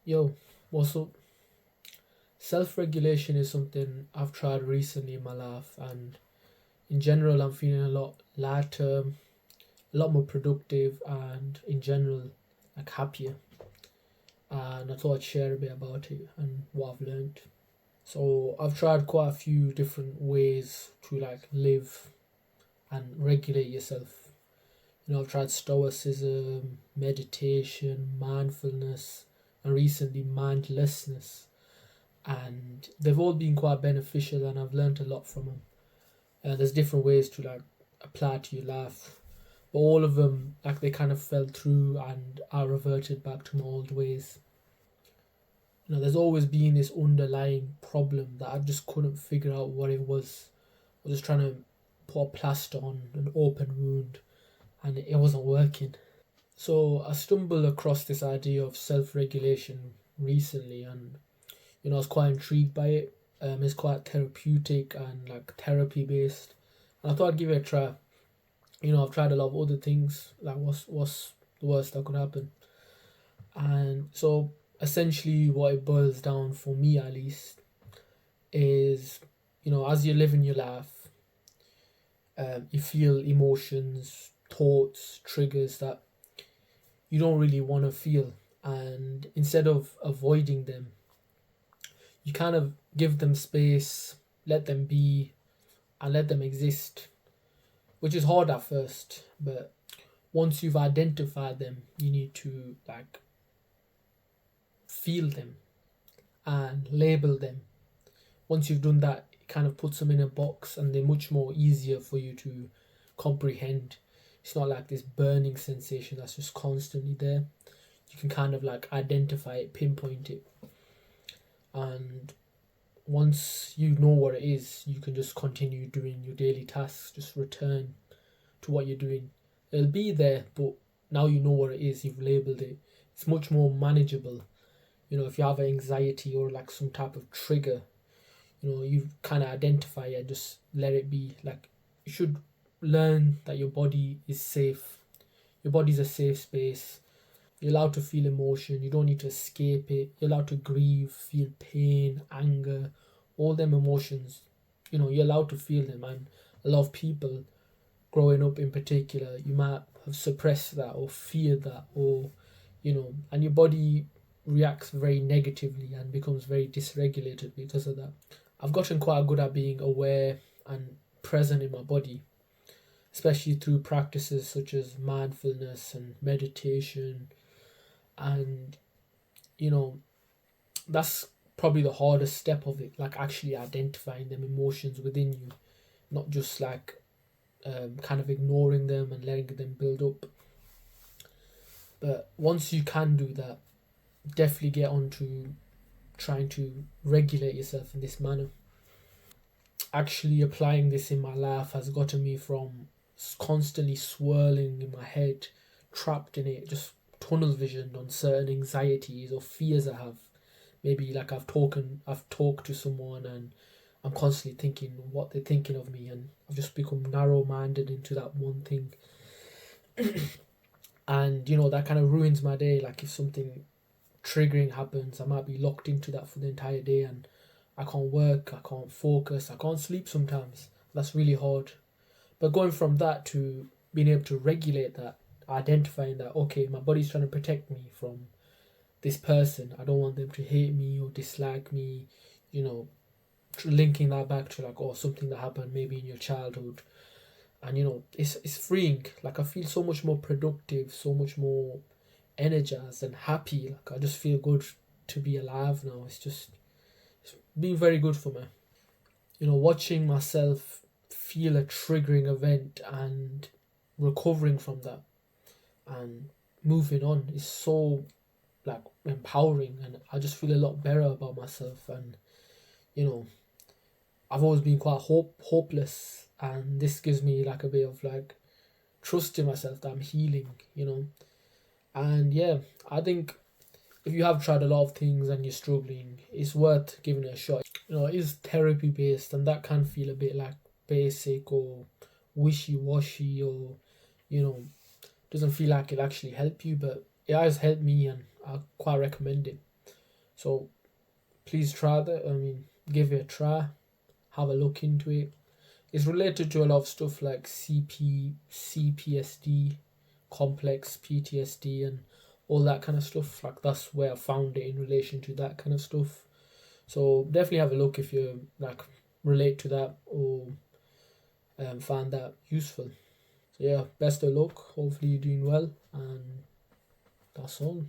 Yo, what's up? Self regulation is something I've tried recently in my life, and in general, I'm feeling a lot lighter, a lot more productive, and in general, like happier. And I thought I'd share a bit about it and what I've learned. So, I've tried quite a few different ways to like live and regulate yourself. I've tried stoicism, meditation, mindfulness, and recently mindlessness, and they've all been quite beneficial and I've learned a lot from them. There's different ways to like apply to your life, but all of them like they kind of fell through and I reverted back to my old ways. There's always been this underlying problem that I just couldn't figure out what it was. I was just trying to put a plaster on an open wound and it wasn't working. So I stumbled across this idea of self-regulation recently, and I was quite intrigued by it. It's quite therapeutic and like therapy based, and I thought I'd give it a try. I've tried a lot of other things. Like, what's the worst that could happen? And so, essentially, what it boils down for me, at least, is as you're living your life, you feel emotions, thoughts, triggers that you don't really want to feel, and instead of avoiding them, you kind of give them space, let them be, and let them exist, which is hard at first. But once you've identified them, you need to like feel them and label them. Once you've done that, it kind of puts them in a box and they're much more easier for you to comprehend. It's not like this burning sensation that's just constantly there. You can kind of like identify it, pinpoint it, and once you know what it is, you can just continue doing your daily tasks, just return to what you're doing. It'll be there, but now you know what it is, you've labeled it. It's much more manageable. If you have anxiety or like some type of trigger, you kind of identify it and just let it be. Like, you should learn that your body is safe. Your body's a safe space. You're allowed to feel emotion. You don't need to escape it. You're allowed to grieve, feel pain, anger, all them emotions. You're allowed to feel them. And a lot of people growing up in particular, you might have suppressed that or feared that, or and your body reacts very negatively and becomes very dysregulated because of that. I've gotten quite good at being aware and present in my body, especially through practices such as mindfulness and meditation. And you know that's probably the hardest step of it, like actually identifying them emotions within you, not just like kind of ignoring them and letting them build up. But once you can do that, definitely get on to trying to regulate yourself in this manner. Actually applying this in my life has gotten me from constantly swirling in my head, trapped in it, just tunnel vision on certain anxieties or fears I have. Maybe like I've talked to someone and I'm constantly thinking what they're thinking of me, and I've just become narrow minded into that one thing. And that kind of ruins my day. Like, if something triggering happens, I might be locked into that for the entire day, and I can't work, I can't focus, I can't sleep sometimes. That's really hard. But going from that to being able to regulate that, identifying that, okay, my body's trying to protect me from this person. I don't want them to hate me or dislike me, you know, linking that back to like, oh, something that happened maybe in your childhood. And it's freeing. Like, I feel so much more productive, so much more energized and happy. Like, I just feel good to be alive now. It's been very good for me. Watching myself feel a triggering event and recovering from that and moving on is so like empowering, and I just feel a lot better about myself. And you know I've always been quite hopeless, and this gives me like a bit of like trust in myself that I'm healing. And yeah, I think if you have tried a lot of things and you're struggling, it's worth giving it a shot. It is therapy based, and that can feel a bit like basic or wishy washy, or you know doesn't feel like it'll actually help you, but it has helped me and I quite recommend it. So please try that. Give it a try. Have a look into it. It's related to a lot of stuff like CPSD, complex PTSD, and all that kind of stuff. Like that's where I found it in relation to that kind of stuff. So definitely have a look if you like relate to that or find that useful. So yeah, best of luck. Hopefully you're doing well, and that's all.